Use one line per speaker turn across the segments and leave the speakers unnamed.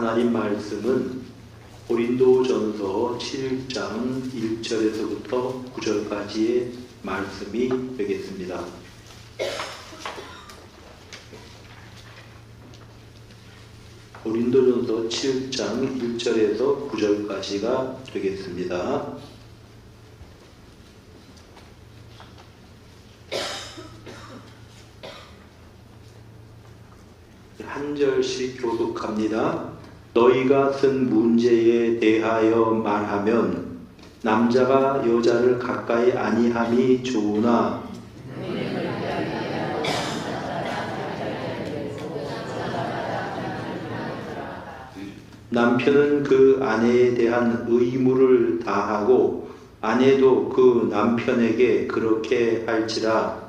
하나님 말씀은 고린도전서 7장 1절에서부터 9절까지의 말씀이 되겠습니다. 고린도전서 7장 1절에서 9절까지가 되겠습니다. 한 절씩 교독합니다. 너희가 쓴 문제에 대하여 말하면 남자가 여자를 가까이 아니함이 좋으나 남편은 그 아내에 대한 의무를 다하고 아내도 그 남편에게 그렇게 할지라.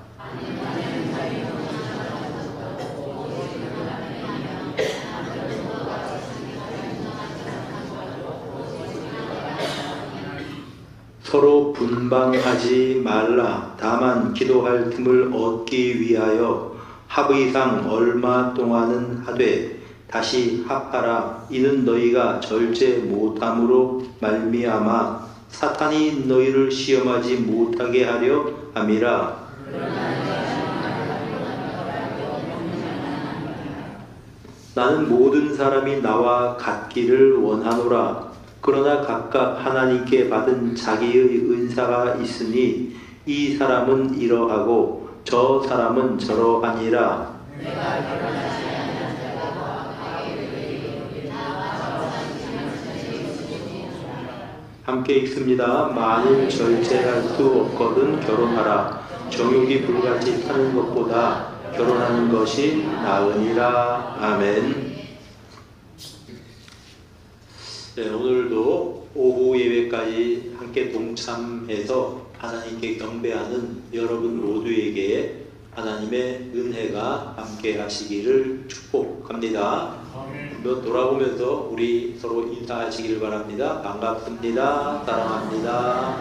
서로 분방하지 말라. 다만 기도할 틈을 얻기 위하여 합의상 얼마 동안은 하되 다시 합하라. 이는 너희가 절제 못함으로 말미암아 사탄이 너희를 시험하지 못하게 하려 함이라. 나는 모든 사람이 나와 같기를 원하노라. 그러나 각각 하나님께 받은 자기의 은사가 있으니 이 사람은 이러하고 저 사람은 저러하니라. 함께 읽습니다. 만일 절제할 수 없거든 결혼하라. 정욕이 불같이 타는 것보다 결혼하는 것이 나으니라. 아멘. 네, 오늘도 오후 예배까지 함께 동참해서 하나님께 경배하는 여러분 모두에게 하나님의 은혜가 함께 하시기를 축복합니다. 돌아보면서 우리 서로 인사하시기를 바랍니다. 반갑습니다. 사랑합니다.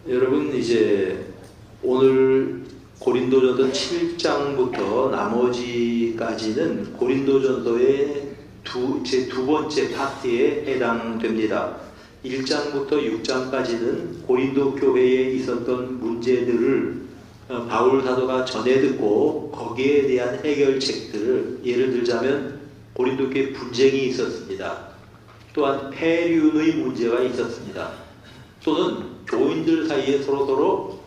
여러분, 이제 오늘 고린도전서 7장부터 나머지까지는 고린도전서의 제 두 번째 파트에 해당됩니다. 1장부터 6장까지는 고린도 교회에 있었던 문제들을 바울 사도가 전해 듣고 거기에 대한 해결책들을, 예를 들자면 고린도 교회 분쟁이 있었습니다. 또한 폐륜의 문제가 있었습니다. 또는 교인들 사이에 서로서로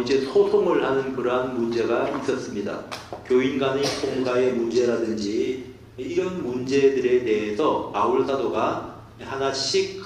이제 소송을 하는 그러한 문제가 있었습니다. 교인 간의 통가의 문제라든지 이런 문제들에 대해서 바울 사도가 하나씩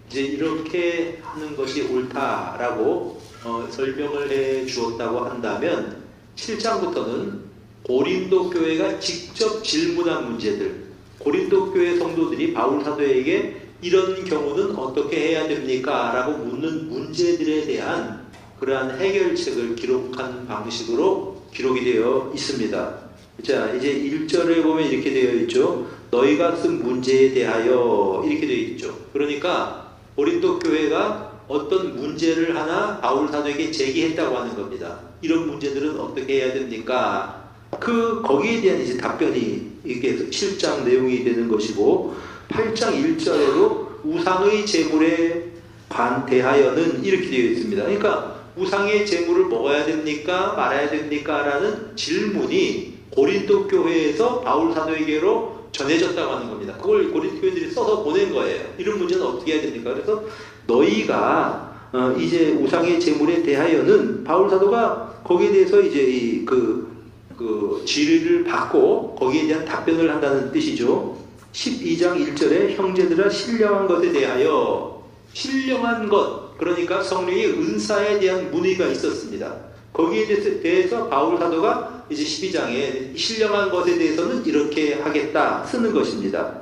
이제 이렇게 하는 것이 옳다라고 설명을 해 주었다고 한다면 7장부터는 고린도 교회가 직접 질문한 문제들, 고린도 교회 성도들이 바울 사도에게 이런 경우는 어떻게 해야 됩니까? 라고 묻는 문제들에 대한 그러한 해결책을 기록한 방식으로 기록이 되어 있습니다. 자, 이제 1절에 보면 이렇게 되어 있죠. 너희가 쓴 문제에 대하여 이렇게 되어 있죠. 그러니까 고린도 교회가 어떤 문제를 하나 바울 사도에게 제기했다고 하는 겁니다. 이런 문제들은 어떻게 해야 됩니까? 거기에 대한 이제 답변이 이게 7장 내용이 되는 것이고, 8장 1절에도 우상의 제물에 관대하여는 이렇게 되어 있습니다. 그러니까 우상의 제물을 먹어야 됩니까? 말아야 됩니까? 라는 질문이 고린도 교회에서 바울 사도에게로 전해졌다고 하는 겁니다. 그걸 고린도 교회들이 써서 보낸 거예요. 이런 문제는 어떻게 해야 됩니까? 그래서 너희가 이제 우상의 제물에 대하여는 바울 사도가 거기에 대해서 이제 그 질의를 받고 거기에 대한 답변을 한다는 뜻이죠. 12장 1절에 형제들아 신령한 것에 대하여, 신령한 것, 그러니까 성령의 은사에 대한 문의가 있었습니다. 거기에 대해서 바울 사도가 이제 12장에 신령한 것에 대해서는 이렇게 하겠다 쓰는 것입니다.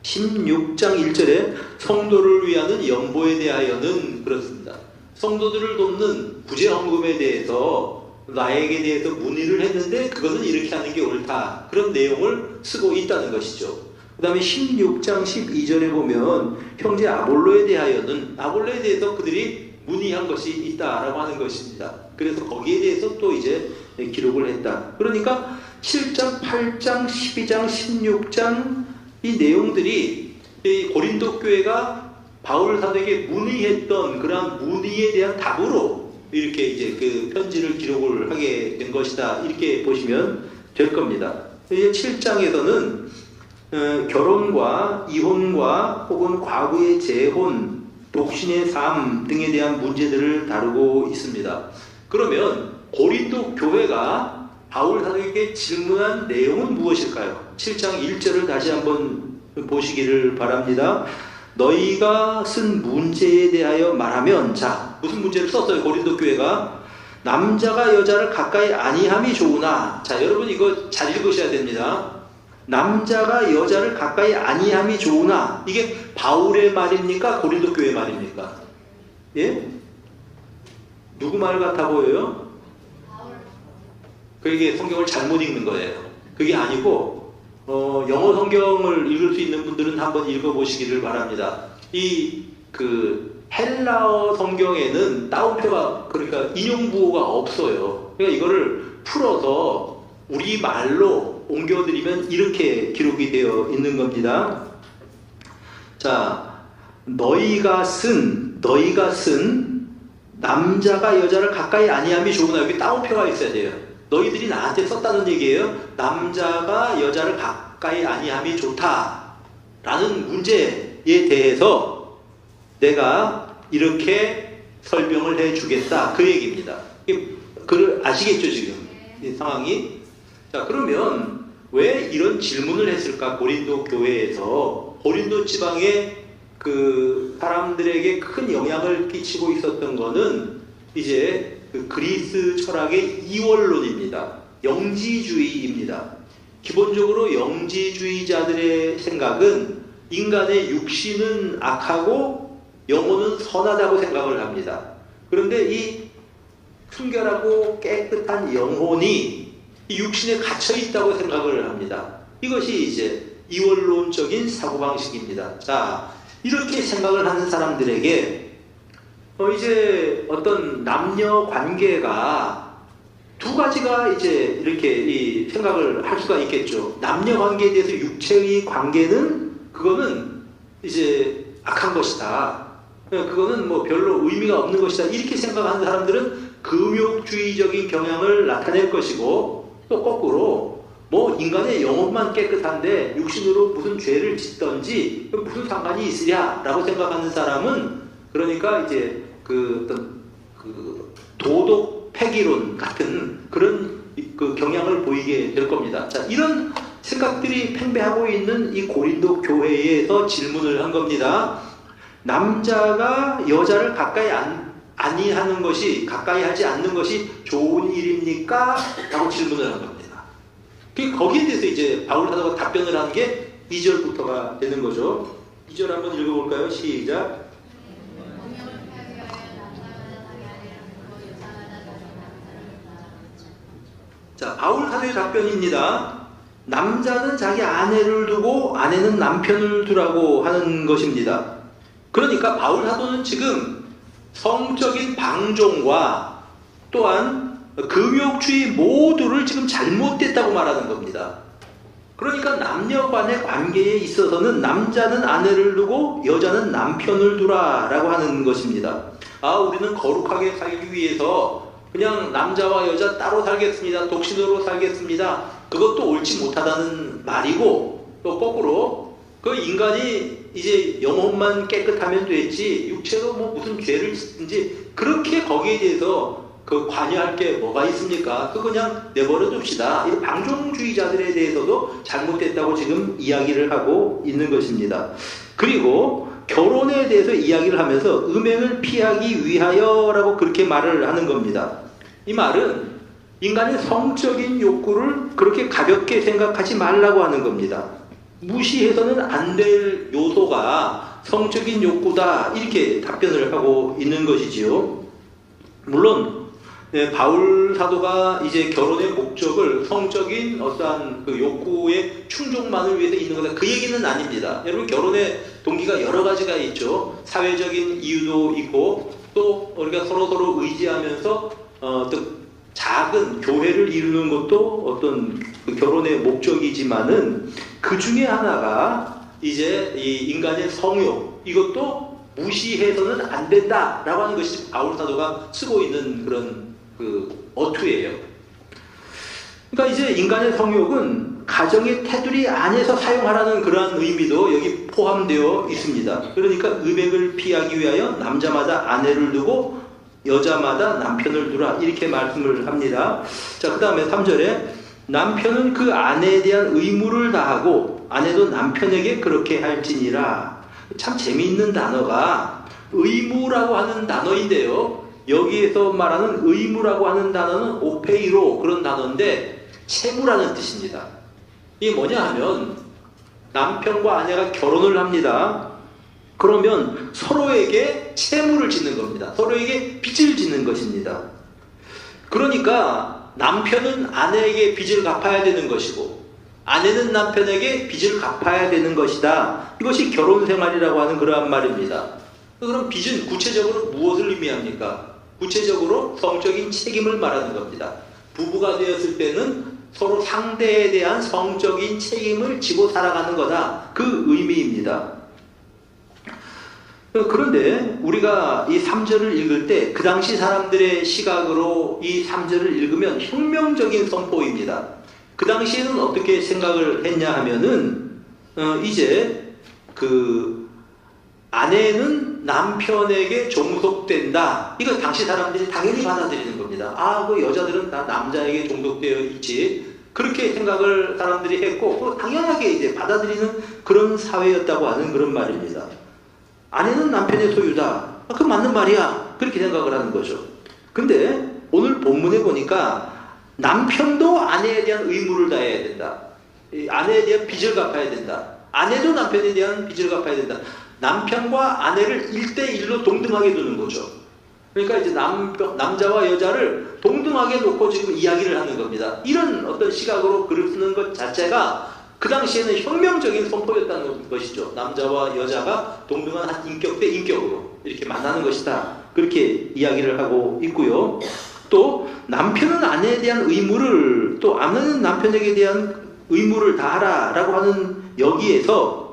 16장 1절에 성도를 위하는 연보에 대하여는 그렇습니다. 성도들을 돕는 구제헌금에 대해서 나에게 대해서 문의를 했는데 그것은 이렇게 하는 게 옳다, 그런 내용을 쓰고 있다는 것이죠. 그 다음에 16장 12절에 보면 형제 아볼로에 대하여는, 아볼로에 대해서 그들이 문의한 것이 있다라고 하는 것입니다. 그래서 거기에 대해서 또 이제 기록을 했다. 그러니까 7장, 8장, 12장, 16장 이 내용들이 이 고린도 교회가 바울 사도에게 문의했던 그러한 문의에 대한 답으로 이렇게 이제 그 편지를 기록을 하게 된 것이다. 이렇게 보시면 될 겁니다. 이제 7장에서는 결혼과 이혼과 혹은 과거의 재혼, 독신의 삶 등에 대한 문제들을 다루고 있습니다. 그러면 고린도 교회가 바울 사도에게 질문한 내용은 무엇일까요? 7장 1절을 다시 한번 보시기를 바랍니다. 너희가 쓴 문제에 대하여 말하면, 자, 무슨 문제를 썼어요? 고린도 교회가 남자가 여자를 가까이 아니함이 좋으나, 자, 여러분 이거 잘 읽으셔야 됩니다. 남자가 여자를 가까이 아니함이 좋으나, 이게 바울의 말입니까? 고린도 교회 말입니까? 예? 누구 말 같아 보여요? 그게 성경을 잘못 읽는 거예요. 그게 아니고 영어 성경을 읽을 수 있는 분들은 한번 읽어보시기를 바랍니다. 헬라어 성경에는 따옴표가, 그러니까 인용부호가 없어요. 그러니까 이거를 풀어서 우리 말로 옮겨드리면 이렇게 기록이 되어 있는 겁니다. 자, 너희가 쓴 남자가 여자를 가까이 아니함이 좋으나, 여기 따옴표가 있어야 돼요. 너희들이 나한테 썼다는 얘기예요. 남자가 여자를 가까이 아니함이 좋다라는 문제에 대해서 내가 이렇게 설명을 해주겠다, 그 얘기입니다. 아시겠죠 지금 이 상황이? 자, 그러면 왜 이런 질문을 했을까? 고린도 교회에서 고린도 지방의 그 사람들에게 큰 영향을 끼치고 있었던 거는 이제 그 그리스 철학의 이원론입니다. 영지주의입니다. 기본적으로 영지주의자들의 생각은 인간의 육신은 악하고 영혼은 선하다고 생각을 합니다. 그런데 이 순결하고 깨끗한 영혼이 이 육신에 갇혀 있다고 생각을 합니다. 이것이 이제 이원론적인 사고방식입니다. 자, 이렇게 생각을 하는 사람들에게 이제 어떤 남녀 관계가 두 가지가 이제 이렇게 이 생각을 할 수가 있겠죠. 남녀 관계에 대해서 육체의 관계는 그거는 이제 악한 것이다. 그거는 뭐 별로 의미가 없는 것이다. 이렇게 생각하는 사람들은 금욕주의적인 경향을 나타낼 것이고, 또 거꾸로 뭐 인간의 영혼만 깨끗한데 육신으로 무슨 죄를 짓던지 무슨 상관이 있으랴라고 생각하는 사람은, 그러니까 이제 어떤 도덕 폐기론 같은 그런 그 경향을 보이게 될 겁니다. 자, 이런 생각들이 팽배하고 있는 이 고린도 교회에서 질문을 한 겁니다. 남자가 여자를 가까이 아니하는 것이, 가까이 하지 않는 것이 좋은 일입니까? 라고 질문을 한 겁니다. 거기에 대해서 이제 바울 사도가 답변을 한 게 2절부터가 되는 거죠. 2절 한번 읽어볼까요? 시작. 자, 바울 사도의 답변입니다. 남자는 자기 아내를 두고 아내는 남편을 두라고 하는 것입니다. 그러니까 바울 사도는 지금 성적인 방종과 또한 금욕주의 모두를 지금 잘못됐다고 말하는 겁니다. 그러니까 남녀 간의 관계에 있어서는 남자는 아내를 두고 여자는 남편을 두라라고 하는 것입니다. 아, 우리는 거룩하게 살기 위해서 그냥 남자와 여자 따로 살겠습니다. 독신으로 살겠습니다. 그것도 옳지 못하다는 말이고, 또 거꾸로 그 인간이 이제 영혼만 깨끗하면 됐지 육체로 뭐 무슨 죄를 짓든지 그렇게 거기에 대해서 그 관여할 게 뭐가 있습니까? 그 그냥 내버려 둡시다. 이 방종주의자들에 대해서도 잘못됐다고 지금 이야기를 하고 있는 것입니다. 그리고 결혼에 대해서 이야기를 하면서 음행을 피하기 위하여라고 그렇게 말을 하는 겁니다. 이 말은 인간의 성적인 욕구를 그렇게 가볍게 생각하지 말라고 하는 겁니다. 무시해서는 안 될 요소가 성적인 욕구다, 이렇게 답변을 하고 있는 것이지요. 물론 바울 사도가 이제 결혼의 목적을 성적인 어떠한 그 욕구의 충족만을 위해서 있는 거다, 그 얘기는 아닙니다. 여러분, 결혼의 동기가 여러 가지가 있죠. 사회적인 이유도 있고, 또 우리가 서로 의지하면서 또 작은 교회를 이루는 것도 어떤 그 결혼의 목적이지만은 그 중에 하나가 이제 이 인간의 성욕, 이것도 무시해서는 안 된다라고 하는 것이 바울 사도가 쓰고 있는 그런 그 어투예요. 그러니까 이제 인간의 성욕은 가정의 테두리 안에서 사용하라는 그러한 의미도 여기 포함되어 있습니다. 그러니까 음행을 피하기 위하여 남자마다 아내를 두고 여자마다 남편을 두라, 이렇게 말씀을 합니다. 자, 그 다음에 3절에 남편은 그 아내에 대한 의무를 다하고 아내도 남편에게 그렇게 할지니라. 참 재미있는 단어가 의무라고 하는 단어인데요, 여기에서 말하는 의무라고 하는 단어는 오페이로, 그런 단어인데 채무라는 뜻입니다. 이게 뭐냐 하면 남편과 아내가 결혼을 합니다. 그러면 서로에게 채무를 짓는 겁니다. 서로에게 빚을 짓는 것입니다. 그러니까 남편은 아내에게 빚을 갚아야 되는 것이고 아내는 남편에게 빚을 갚아야 되는 것이다. 이것이 결혼생활이라고 하는 그러한 말입니다. 그럼 빚은 구체적으로 무엇을 의미합니까? 구체적으로 성적인 책임을 말하는 겁니다. 부부가 되었을 때는 서로 상대에 대한 성적인 책임을 지고 살아가는 거다, 그 의미입니다. 그런데 우리가 이 3절을 읽을 때 그 당시 사람들의 시각으로 이 3절을 읽으면 혁명적인 선포입니다. 그 당시에는 어떻게 생각을 했냐 하면은 이제 그 아내는 남편에게 종속된다, 이거 당시 사람들이 당연히 받아들이는 겁니다. 아, 그 여자들은 다 남자에게 종속되어 있지, 그렇게 생각을 사람들이 했고 당연하게 이제 받아들이는 그런 사회였다고 하는 그런 말입니다. 아내는 남편의 소유다, 그 맞는 말이야, 그렇게 생각을 하는 거죠. 근데 오늘 본문에 보니까 남편도 아내에 대한 의무를 다해야 된다, 아내에 대한 빚을 갚아야 된다, 아내도 남편에 대한 빚을 갚아야 된다. 남편과 아내를 1대1로 동등하게 두는 거죠. 그러니까 이제 남자와 여자를 동등하게 놓고 지금 이야기를 하는 겁니다. 이런 어떤 시각으로 글을 쓰는 것 자체가 그 당시에는 혁명적인 선포였다는 것이죠. 남자와 여자가 동등한 한 인격 대 인격으로 이렇게 만나는 것이다, 그렇게 이야기를 하고 있고요. 또 남편은 아내에 대한 의무를, 또 아내는 남편에게 대한 의무를 다하라 라고 하는 여기에서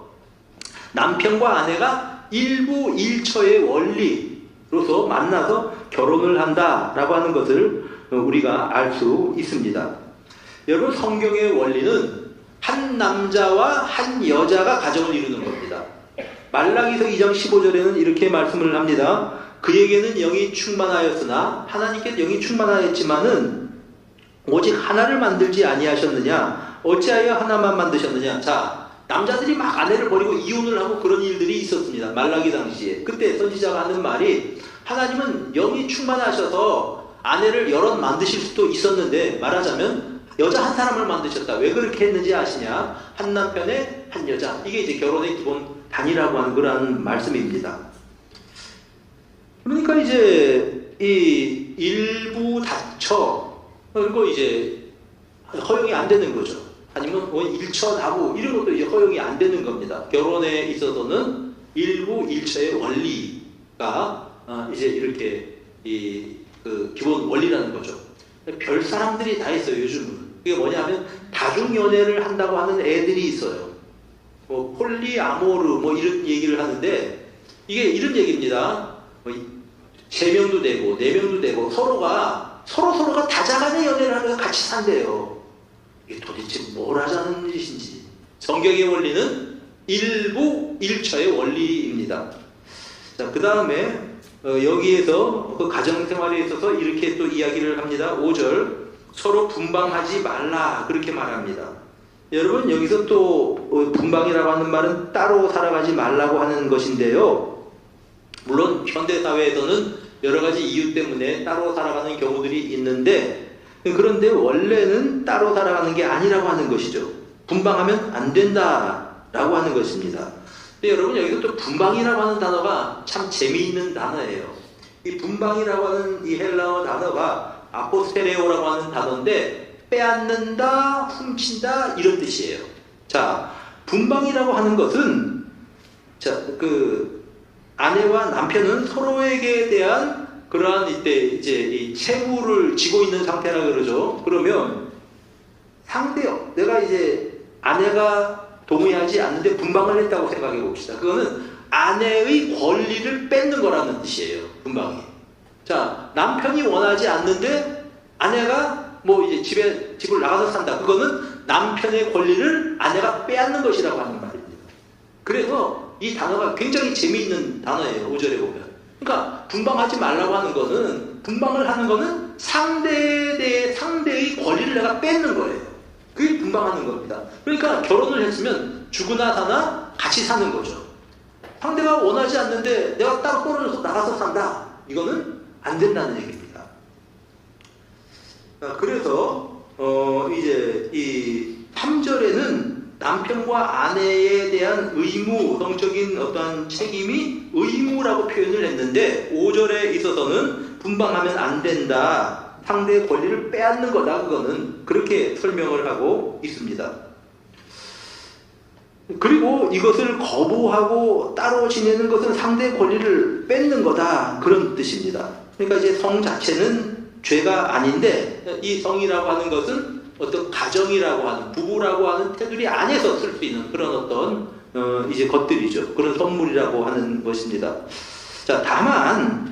남편과 아내가 일부일처의 원리로서 만나서 결혼을 한다라고 하는 것을 우리가 알 수 있습니다. 여러분, 성경의 원리는 한 남자와 한 여자가 가정을 이루는 겁니다. 말라기서 2장 15절에는 이렇게 말씀을 합니다. 그에게는 영이 충만하였으나 하나님께 영이 충만하였지만은 오직 하나를 만들지 아니하셨느냐, 어찌하여 하나만 만드셨느냐. 자, 남자들이 막 아내를 버리고 이혼을 하고 그런 일들이 있었습니다. 말라기 당시에. 그때 선지자가 하는 말이, 하나님은 영이 충만하셔서 아내를 여럿 만드실 수도 있었는데 말하자면 여자 한 사람을 만드셨다. 왜 그렇게 했는지 아시냐? 한 남편에 한 여자. 이게 이제 결혼의 기본 단위라고 하는 그런 말씀입니다. 그러니까 이제 이 일부 다처, 그리고 이제 허용이 안 되는 거죠. 아니면 일처 다부, 이런 것도 이제 허용이 안 되는 겁니다. 결혼에 있어서는 일부 일처의 원리가 이제 이렇게 그 기본 원리라는 거죠. 별 사람들이 다 있어요, 요즘은. 그게 뭐냐면 다중연애를 한다고 하는 애들이 있어요. 뭐 폴리아모르 뭐 이런 얘기를 하는데, 이게 이런 얘기입니다. 3명도 되고 4명도 되고 서로가 다자간의 연애를 하면서 같이 산대요. 이게 도대체 뭘 하자는 짓인지. 성경의 원리는 일부 일처의 원리입니다. 자, 그 다음에 여기에서 그 가정생활에 있어서 이렇게 또 이야기를 합니다. 5절, 서로 분방하지 말라, 그렇게 말합니다. 여러분, 여기서 또 분방이라고 하는 말은 따로 살아가지 말라고 하는 것인데요, 물론 현대사회에서는 여러가지 이유 때문에 따로 살아가는 경우들이 있는데, 그런데 원래는 따로 살아가는 게 아니라고 하는 것이죠. 분방하면 안 된다라고 하는 것입니다. 근데 여러분, 여기서 또 분방이라고 하는 단어가 참 재미있는 단어예요. 이 분방이라고 하는 이 헬라어 단어가 아포스테레오라고 하는 단어인데, 빼앗는다, 훔친다, 이런 뜻이에요. 자, 분방이라고 하는 것은, 자, 그 아내와 남편은 서로에게 대한 그러한 이때 이제 이 채무를 지고 있는 상태라 그러죠. 그러면 내가 이제 아내가 동의하지 않는데 분방을 했다고 생각해 봅시다. 그거는 아내의 권리를 뺏는 거라는 뜻이에요. 분방이. 자, 남편이 원하지 않는데 아내가 뭐 이제 집을 나가서 산다. 그거는 남편의 권리를 아내가 빼앗는 것이라고 하는 말입니다. 그래서 이 단어가 굉장히 재미있는 단어예요. 5절에 보면. 그러니까 분방하지 말라고 하는 거는, 분방을 하는 거는 상대에 대해 상대의 권리를 내가 뺏는 거예요. 그게 분방하는 겁니다. 그러니까 결혼을 했으면 죽으나 사나 같이 사는 거죠. 상대가 원하지 않는데 내가 따로 떨어져서 나가서 산다. 이거는 안 된다는 얘기입니다. 그래서 이제 이 3절에는 남편과 아내에 대한 의무, 성적인 어떠한 책임이 의무라고 표현을 했는데 5절에 있어서는 분방하면 안 된다. 상대의 권리를 빼앗는 거다. 그거는 그렇게 설명을 하고 있습니다. 그리고 이것을 거부하고 따로 지내는 것은 상대의 권리를 뺏는 거다. 그런 뜻입니다. 그러니까 이제 성 자체는 죄가 아닌데 이 성이라고 하는 것은 어떤 가정이라고 하는, 부부라고 하는 테두리 안에서 쓸 수 있는 그런 어떤 이제 것들이죠. 그런 선물이라고 하는 것입니다. 자, 다만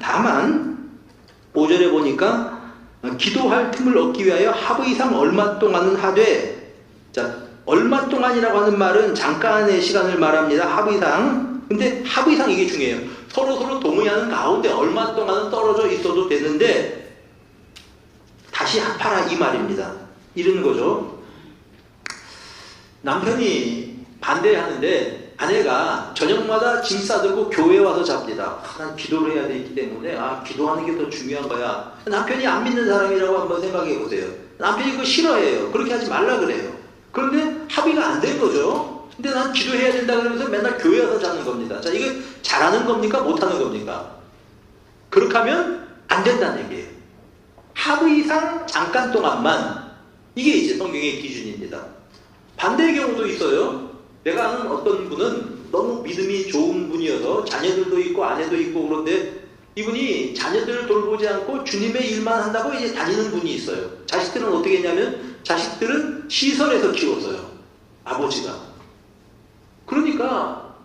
5절에 보니까 기도할 틈을 얻기 위하여 하루 이상 얼마 동안은 하되, 자, 얼마 동안이라고 하는 말은 잠깐의 시간을 말합니다. 하루 이상. 근데 하루 이상 이게 중요해요. 서로 동의하는 가운데 얼마 동안은 떨어져 있어도 되는데 다시 합하라 이 말입니다. 이런 거죠. 남편이 반대하는데 아내가 저녁마다 짐 싸들고 교회에 와서 잡니다. 난 기도를 해야 되기 때문에 기도하는 게 더 중요한 거야. 남편이 안 믿는 사람이라고 한번 생각해 보세요. 남편이 그거 싫어해요. 그렇게 하지 말라 그래요. 그런데 합의가 안 된 거죠. 근데 난 기도해야 된다 그러면서 맨날 교회에 와서 자는 겁니다. 자, 이게 잘하는 겁니까? 못하는 겁니까? 그렇게 하면 안 된다는 얘기예요. 합의상 잠깐 동안만. 이게 이제 성경의 기준입니다. 반대의 경우도 있어요. 내가 아는 어떤 분은 너무 믿음이 좋은 분이어서 자녀들도 있고 아내도 있고 그런데 이분이 자녀들을 돌보지 않고 주님의 일만 한다고 이제 다니는 분이 있어요. 자식들은 어떻게 했냐면 자식들은 시설에서 키웠어요. 아버지가. 그러니까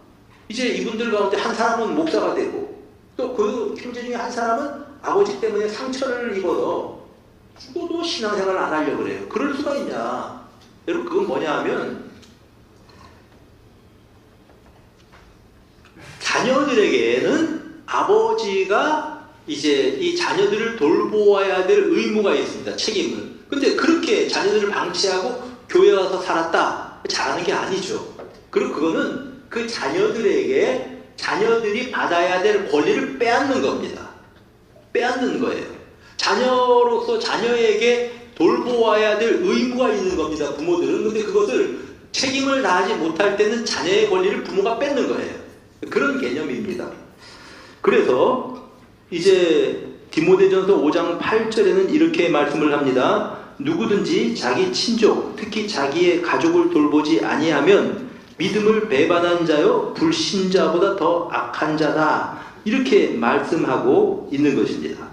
이제 이분들 가운데 한 사람은 목사가 되고 또 그 형제 중에 한 사람은 아버지 때문에 상처를 입어서 죽어도 신앙생활을 안 하려고 그래요. 그럴 수가 있냐. 여러분 그건 뭐냐 하면 자녀들에게는 아버지가 이제 이 자녀들을 돌보아야 될 의무가 있습니다. 책임을. 근데 그렇게 자녀들을 방치하고 교회 와서 살았다. 잘하는 게 아니죠. 그리고 그거는 그 자녀들에게 자녀들이 받아야 될 권리를 빼앗는 겁니다. 빼앗는 거예요. 자녀로서 자녀에게 돌보아야 될 의무가 있는 겁니다. 부모들은. 근데 그것을 책임을 다하지 못할 때는 자녀의 권리를 부모가 뺏는 거예요. 그런 개념입니다. 그래서 이제 디모데전서 5장 8절에는 이렇게 말씀을 합니다. 누구든지 자기 친족, 특히 자기의 가족을 돌보지 아니하면 믿음을 배반한 자요 불신자보다 더 악한 자다. 이렇게 말씀하고 있는 것입니다.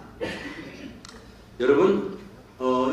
여러분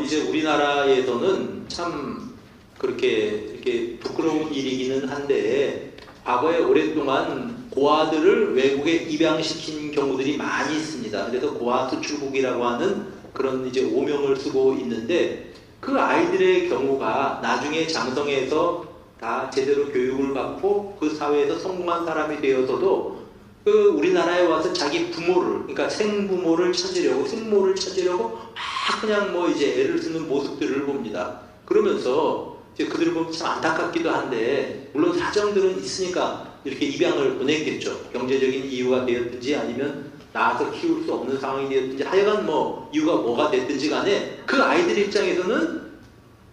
이제 우리나라에서는 참 그렇게 이렇게 부끄러운 일이기는 한데 과거에 오랫동안 고아들을 외국에 입양시킨 경우들이 많이 있습니다. 그래서 고아 수출국이라고 하는 그런 이제 오명을 쓰고 있는데 그 아이들의 경우가 나중에 장성해서 다 제대로 교육을 받고 그 사회에서 성공한 사람이 되어서도 그 우리나라에 와서 자기 부모를, 그러니까 생부모를 찾으려고, 생모를 찾으려고 막 그냥 뭐 이제 애를 쓰는 모습들을 봅니다. 그러면서 이제 그들을 보면 참 안타깝기도 한데, 물론 사정들은 있으니까 이렇게 입양을 보냈겠죠. 경제적인 이유가 되었든지 아니면 낳아서 키울 수 없는 상황이 되었든지 하여간 뭐 이유가 뭐가 됐든지 간에 그 아이들 입장에서는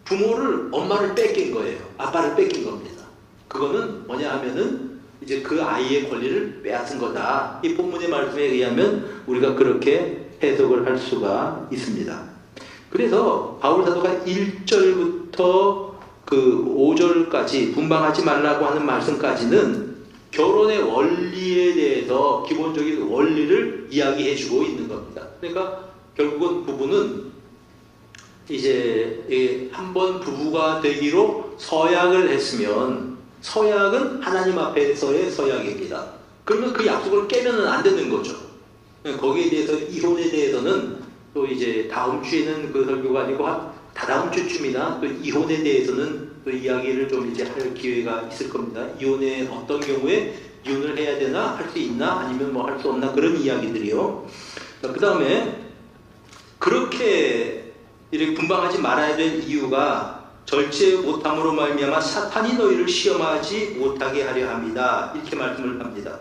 부모를, 엄마를 뺏긴 거예요. 아빠를 뺏긴 겁니다. 그거는 뭐냐 하면은 이제 그 아이의 권리를 빼앗은 거다. 이 본문의 말씀에 의하면 우리가 그렇게 해석을 할 수가 있습니다. 그래서 바울 사도가 1절부터 그 5절까지 분방하지 말라고 하는 말씀까지는 결혼의 원리에 대해서 기본적인 원리를 이야기해주고 있는 겁니다. 그러니까 결국은 부부는 이제 한번 부부가 되기로 서약을 했으면 서약은 하나님 앞에서의 서약입니다. 그러면 그 약속을 깨면은 안 되는 거죠. 거기에 대해서 이혼에 대해서는 또 이제 다음 주에는 그 설교가 아니고 다다음 주쯤이나 또 이혼에 대해서는 또 이야기를 좀 이제 할 기회가 있을 겁니다. 이혼에 어떤 경우에 이혼을 해야 되나, 할 수 있나, 아니면 뭐 할 수 없나, 그런 이야기들이요. 그 다음에 그렇게 이렇게 분방하지 말아야 될 이유가 절제 못함으로 말미암아 사탄이 너희를 시험하지 못하게 하려 합니다. 이렇게 말씀을 합니다.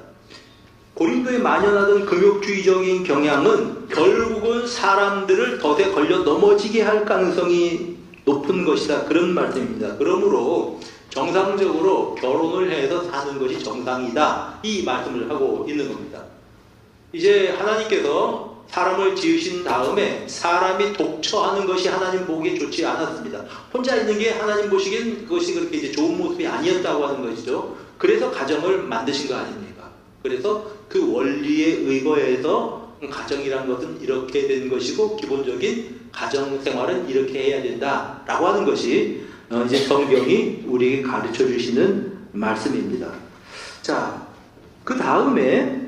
고린도에 만연하던 금욕주의적인 경향은 결국은 사람들을 덫에 걸려 넘어지게 할 가능성이 높은 것이다. 그런 말씀입니다. 그러므로 정상적으로 결혼을 해서 사는 것이 정상이다. 이 말씀을 하고 있는 겁니다. 이제 하나님께서 사람을 지으신 다음에 사람이 독처하는 것이 하나님 보기에 좋지 않았습니다. 혼자 있는 게 하나님 보시기엔 그것이 그렇게 이제 좋은 모습이 아니었다고 하는 것이죠. 그래서 가정을 만드신 거 아닙니까? 그래서 그 원리에 의거해서 가정이란 것은 이렇게 된 것이고 기본적인 가정 생활은 이렇게 해야 된다라고 하는 것이 이제 성경이 우리에게 가르쳐 주시는 말씀입니다. 자, 그 다음에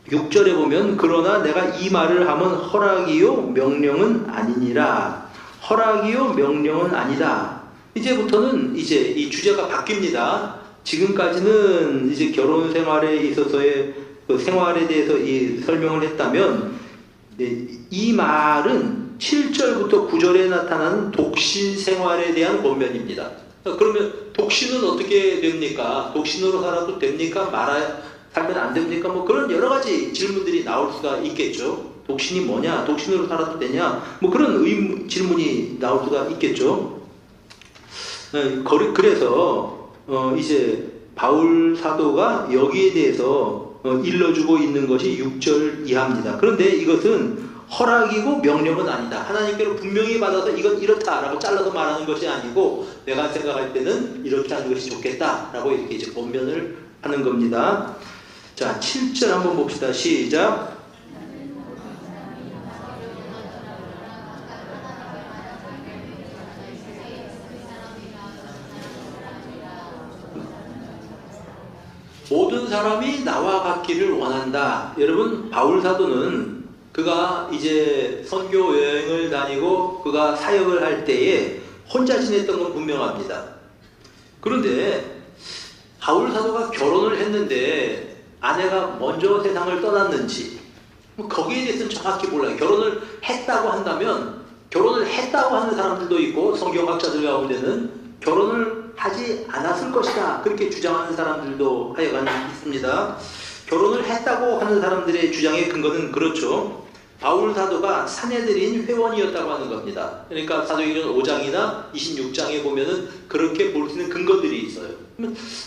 6절에 보면 그러나 내가 이 말을 하면 허락이요 명령은 아니니라. 허락이요 명령은 아니다. 이제부터는 이제 이 주제가 바뀝니다. 지금까지는 이제 결혼 생활에 있어서의 그 생활에 대해서 이 설명을 했다면 이 말은 7절부터 9절에 나타나는 독신 생활에 대한 권면입니다. 그러면 독신은 어떻게 됩니까? 독신으로 살아도 됩니까? 살면 안 됩니까? 뭐 그런 여러 가지 질문들이 나올 수가 있겠죠. 독신이 뭐냐? 독신으로 살아도 되냐? 뭐 그런 질문이 나올 수가 있겠죠. 그래서 이제 바울 사도가 여기에 대해서 일러주고 있는 것이 6절 이하입니다. 그런데 이것은 허락이고 명령은 아니다. 하나님께로 분명히 받아서 이건 이렇다라고 잘라서 말하는 것이 아니고 내가 생각할 때는 이렇게 하는 것이 좋겠다라고 이렇게 이제 권면을 하는 겁니다. 자, 7절 한번 봅시다. 시작. 모든 사람이 나와 같기를 원한다. 여러분, 바울 사도는 그가 이제 선교 여행을 다니고 그가 사역을 할 때에 혼자 지냈던 건 분명합니다. 그런데 바울 사도가 결혼을 했는데 아내가 먼저 세상을 떠났는지 거기에 대해서는 정확히 몰라요. 결혼을 했다고 한다면 결혼을 했다고 하는 사람들도 있고 성경학자들 가운데는 결혼을 하지 않았을 것이다 그렇게 주장하는 사람들도 하여간 있습니다. 결혼을 했다고 하는 사람들의 주장의 근거는 그렇죠. 바울 사도가 사내들인 회원이었다고 하는 겁니다. 그러니까 사도행전 5장이나 26장에 보면은 그렇게 볼 수 있는 근거들이 있어요.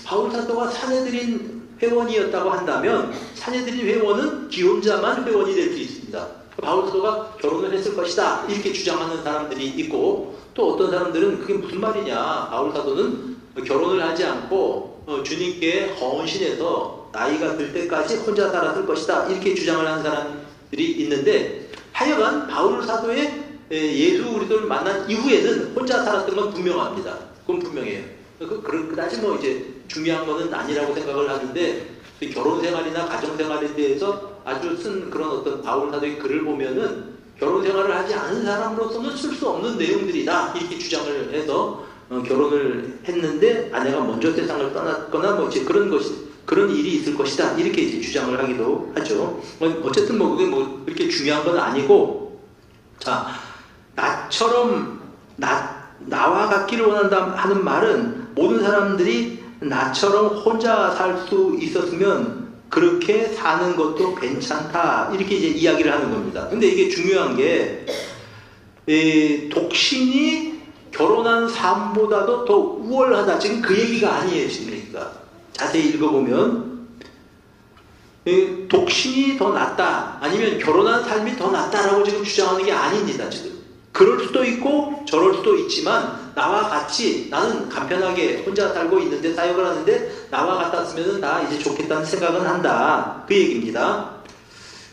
바울 사도가 사내들인 회원이었다고 한다면 사내들인 회원은 기혼자만 회원이 될 수 있습니다. 바울 사도가 결혼을 했을 것이다 이렇게 주장하는 사람들이 있고 또 어떤 사람들은 그게 무슨 말이냐 바울 사도는 결혼을 하지 않고 주님께 헌신해서 나이가 들 때까지 혼자 살았을 것이다 이렇게 주장을 하는 사람들이 있는데 하여간 바울 사도의 예수 그리스도를 만난 이후에는 혼자 살았던 건 분명합니다. 그건 분명해요. 그다지 뭐 이제 중요한 거는 아니라고 생각을 하는데 결혼 생활이나 가정 생활에 대해서 아주 쓴 그런 어떤 바울 사도의 글을 보면은 결혼 생활을 하지 않은 사람으로서는 쓸 수 없는 내용들이다 이렇게 주장을 해서 결혼을 했는데 아내가 먼저 세상을 떠났거나 뭐 이제 그런 일이 있을 것이다 이렇게 이제 주장을 하기도 하죠. 어쨌든 뭐 그게 뭐 그렇게 중요한 건 아니고 자 나와 같기를 원한다 하는 말은 모든 사람들이 나처럼 혼자 살 수 있었으면 그렇게 사는 것도 괜찮다 이렇게 이제 이야기를 하는 겁니다. 근데 이게 중요한 게 독신이 결혼한 삶보다도 더 우월하다 지금 그 얘기가 아니에요. 지금 얘기가 자세히 읽어보면 독신이 더 낫다 아니면 결혼한 삶이 더 낫다라고 지금 주장하는 게 아닙니다. 지금 그럴 수도 있고 저럴 수도 있지만 나와 같이 나는 간편하게 혼자 살고 있는데 사역을 하는데 나와 같았으면 나 이제 좋겠다는 생각은 한다. 그 얘기입니다.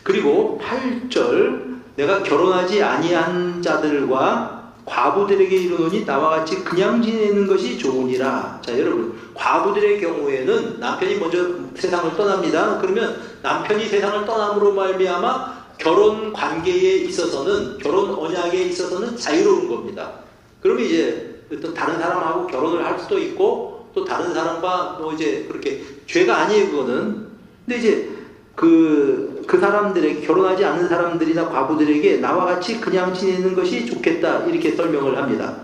그리고 8절 내가 결혼하지 아니한 자들과 과부들에게 이르노니 나와 같이 그냥 지내는 것이 좋으니라. 자 여러분 과부들의 경우에는 남편이 먼저 세상을 떠납니다. 그러면 남편이 세상을 떠남으로 말미암아 결혼 관계에 있어서는 결혼 언약에 있어서는 자유로운 겁니다. 그러면 이제 또 다른 사람하고 결혼을 할 수도 있고 또 다른 사람과 뭐 이제 그렇게 죄가 아니에요 그거는. 근데 이제 그 사람들에게 결혼하지 않은 사람들이나 과부들에게 나와 같이 그냥 지내는 것이 좋겠다 이렇게 설명을 합니다.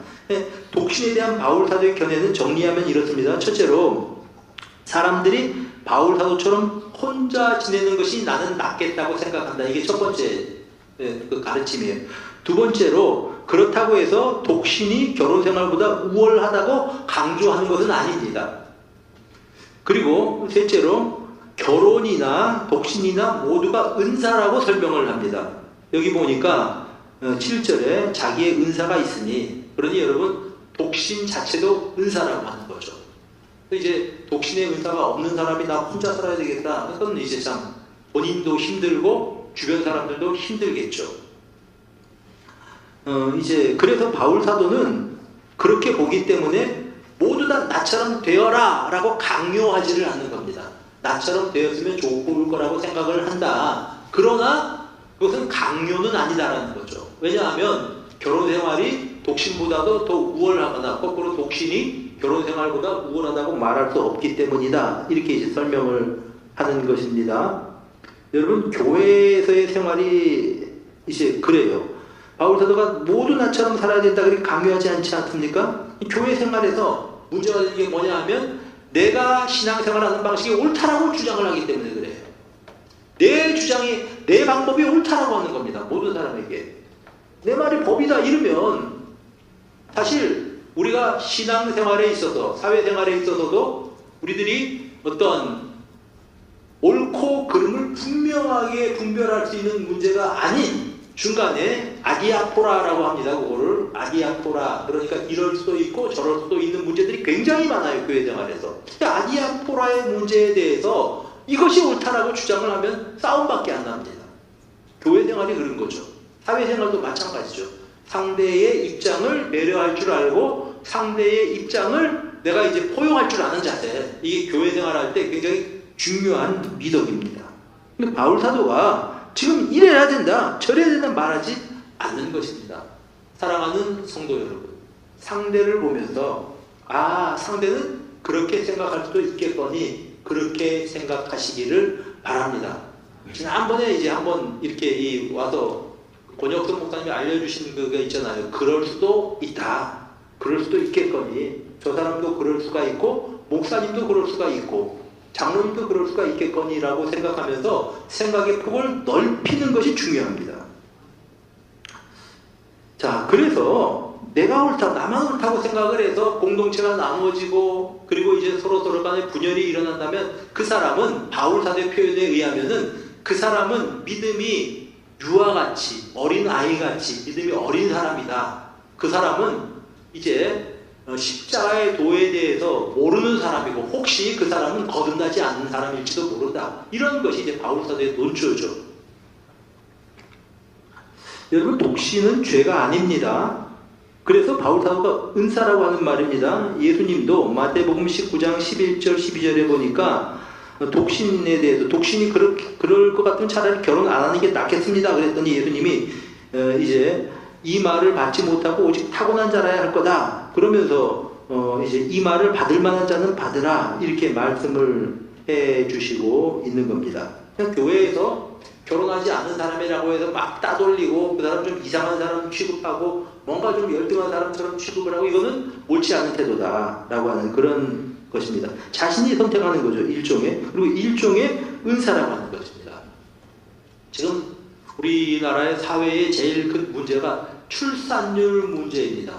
독신에 대한 바울 사도의 견해는 정리하면 이렇습니다. 첫째로 사람들이 바울 사도처럼 혼자 지내는 것이 나는 낫겠다고 생각한다. 이게 첫 번째 그 가르침이에요. 두 번째로 그렇다고 해서 독신이 결혼 생활보다 우월하다고 강조하는 것은 아닙니다. 그리고 셋째로 결혼이나 독신이나 모두가 은사라고 설명을 합니다. 여기 보니까 7절에 자기의 은사가 있으니 그러니 여러분 독신 자체도 은사라고 하는 거죠. 이제 독신의 은사가 없는 사람이 나 혼자 살아야 되겠다. 그건 이제 참 본인도 힘들고 주변 사람들도 힘들겠죠. 이제 그래서 바울 사도는 그렇게 보기 때문에 모두 다 나처럼 되어라 라고 강요하지를 않는 겁니다. 나처럼 되었으면 좋을 거라고 생각을 한다. 그러나 그것은 강요는 아니다라는 거죠. 왜냐하면 결혼 생활이 독신보다도 더 우월하거나 거꾸로 독신이 결혼 생활보다 우월하다고 말할 수 없기 때문이다. 이렇게 이제 설명을 하는 것입니다. 여러분 교회에서의 생활이 이제 그래요. 바울 사도가 모두 나처럼 살아야 된다 그렇게 강요하지 않지 않습니까? 교회 생활에서 문제가 되는 게 뭐냐 하면 내가 신앙생활하는 방식이 옳다라고 주장을 하기 때문에 그래요. 내 주장이 내 방법이 옳다라고 하는 겁니다. 모든 사람에게. 내 말이 법이다 이러면 사실 우리가 신앙생활에 있어서 사회생활에 있어서도 우리들이 어떤 옳고 그름을 분명하게 분별할 수 있는 문제가 아닌 중간에 아디아포라라고 합니다. 그거를 아디아포라 그러니까 이럴 수도 있고 저럴 수도 있는 문제들이 굉장히 많아요. 교회 생활에서. 아디아포라의 문제에 대해서 이것이 옳다라고 주장을 하면 싸움밖에 안 납니다. 교회 생활이 그런 거죠. 사회생활도 마찬가지죠. 상대의 입장을 배려할 줄 알고 상대의 입장을 내가 이제 포용할 줄 아는 자세. 이게 교회 생활할 때 굉장히 중요한 미덕입니다. 근데 바울 사도가 지금 이래야 된다, 저래야 된다 말하지 않는 것입니다. 사랑하는 성도 여러분, 상대를 보면서 아, 상대는 그렇게 생각할 수도 있겠거니 그렇게 생각하시기를 바랍니다. 지난번에 이제 한번 이렇게 와서 권혁선 목사님이 알려주신 그게 있잖아요. 그럴 수도 있다. 그럴 수도 있겠거니 저 사람도 그럴 수가 있고 목사님도 그럴 수가 있고 장로님도 그럴 수가 있겠거니라고 생각하면서 생각의 폭을 넓히는 것이 중요합니다. 자, 그래서 내가 옳다, 나만 옳다고 생각을 해서 공동체가 나누어지고 그리고 이제 서로 간에 분열이 일어난다면 그 사람은 바울 사도의 표현에 의하면은 그 사람은 믿음이 유아같이 어린 아이같이 믿음이 어린 사람이다. 그 사람은 이제 십자가의 도에 대해서 모르는 사람이고 혹시 그 사람은 거듭나지 않는 사람일지도 모른다. 이런 것이 이제 바울 사도의 논조죠. 여러분 독신은 죄가 아닙니다. 그래서 바울 사도가 은사라고 하는 말입니다. 예수님도 마태복음 19장 11절 12절에 보니까 독신에 대해서 독신이 그럴 것 같으면 차라리 결혼 안 하는 게 낫겠습니다. 그랬더니 예수님이 이제 이 말을 받지 못하고 오직 타고난 자라야 할 거다. 그러면서 이제 이 말을 받을 만한 자는 받으라 이렇게 말씀을 해 주시고 있는 겁니다. 그냥 교회에서 결혼하지 않은 사람이라고 해서 막 따돌리고 그 사람 좀 이상한 사람 취급하고 뭔가 좀 열등한 사람처럼 취급을 하고 이거는 옳지 않은 태도다라고 하는 그런 것입니다. 자신이 선택하는 거죠. 일종의. 그리고 일종의 은사라고 하는 것입니다. 지금 우리나라의 사회의 제일 큰 문제가 출산율 문제입니다.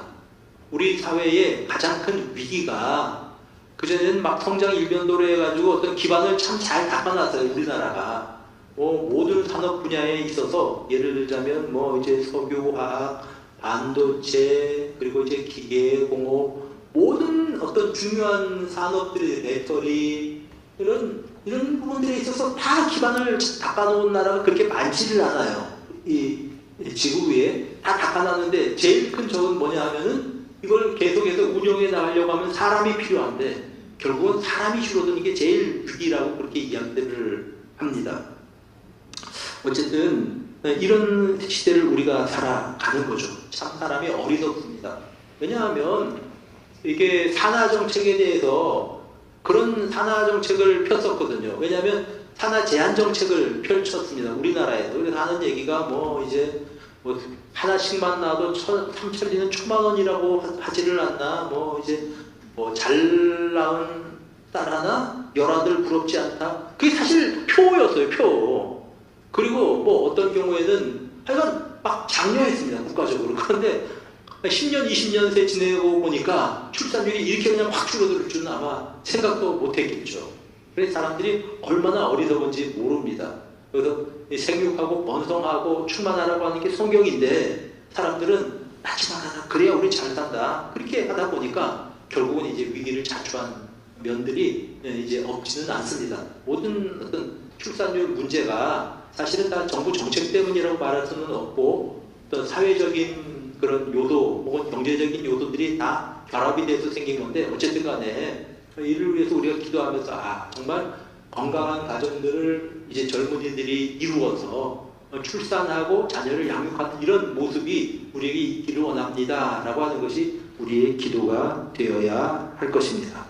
우리 사회의 가장 큰 위기가 그전에는 막 성장 일변도로 해가지고 어떤 기반을 참 잘 닦아놨어요. 우리나라가. 모든 산업 분야에 있어서 예를 들자면 뭐 이제 석유, 화학, 반도체, 그리고 이제 기계공업, 모든 어떤 중요한 산업들이 배터리 이런 부분들에 있어서 다 기반을 닦아놓은 나라가 그렇게 많지를 않아요. 이 지구 위에 다 닦아놨는데 제일 큰 적은 뭐냐 하면은 이걸 계속해서 운영해 나가려고 하면 사람이 필요한데 결국은 사람이 줄어드는 게 제일 위기라고 그렇게 이야기들을 합니다. 어쨌든 이런 시대를 우리가 살아가는 거죠. 참 사람이 어리석습니다. 왜냐하면 이게 산하 정책에 대해서 그런 산하 정책을 폈었거든요. 왜냐하면 산하 제한 정책을 펼쳤습니다. 우리나라에서. 그래서 하는 얘기가 뭐 이제 뭐 하나씩만 나도 삼천리는 천만 원이라고 하지를 않나. 뭐 이제 뭐 잘 낳은 딸 하나 열아들 부럽지 않다. 그게 사실 표였어요. 표. 그리고 뭐 어떤 경우에는 하여간 막 장려했습니다. 국가적으로. 그런데 10년, 20년 새 지내고 보니까 출산율이 이렇게 그냥 확 줄어들 줄은 아마 생각도 못했겠죠. 그래서 사람들이 얼마나 어리석은지 모릅니다. 그래서 생육하고 번성하고 충만하라고 하는 게 성경인데 사람들은 낳지 말아라. 그래야 우리 잘 산다. 그렇게 하다 보니까 결국은 이제 위기를 자초한 면들이 이제 없지는 않습니다. 모든 어떤 출산율 문제가 사실은 다 정부 정책 때문이라고 말할 수는 없고 어떤 사회적인 그런 요소 혹은 경제적인 요소들이 다 결합이 돼서 생긴 건데 어쨌든 간에 이를 위해서 우리가 기도하면서 정말 건강한 가정들을 이제 젊은이들이 이루어서 출산하고 자녀를 양육하는 이런 모습이 우리에게 있기를 원합니다 라고 하는 것이 우리의 기도가 되어야 할 것입니다.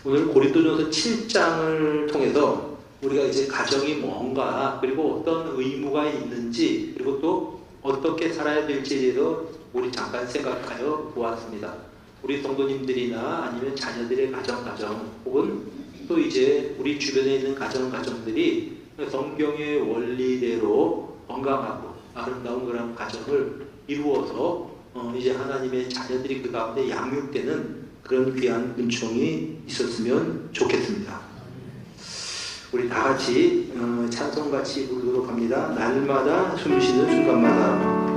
오늘 고린도전서 7장을 통해서 우리가 이제 가정이 뭔가 그리고 어떤 의무가 있는지 그리고 또 어떻게 살아야 될지에 대해서 우리 잠깐 생각하여 보았습니다. 우리 성도님들이나 아니면 자녀들의 가정 혹은 또 이제 우리 주변에 있는 가정들이 성경의 원리대로 건강하고 아름다운 그런 가정을 이루어서 이제 하나님의 자녀들이 그 가운데 양육되는 그런 귀한 은총이 있었으면 좋겠습니다. 우리 다 같이 찬송같이 부르도록 합니다. 날마다 숨쉬는 순간마다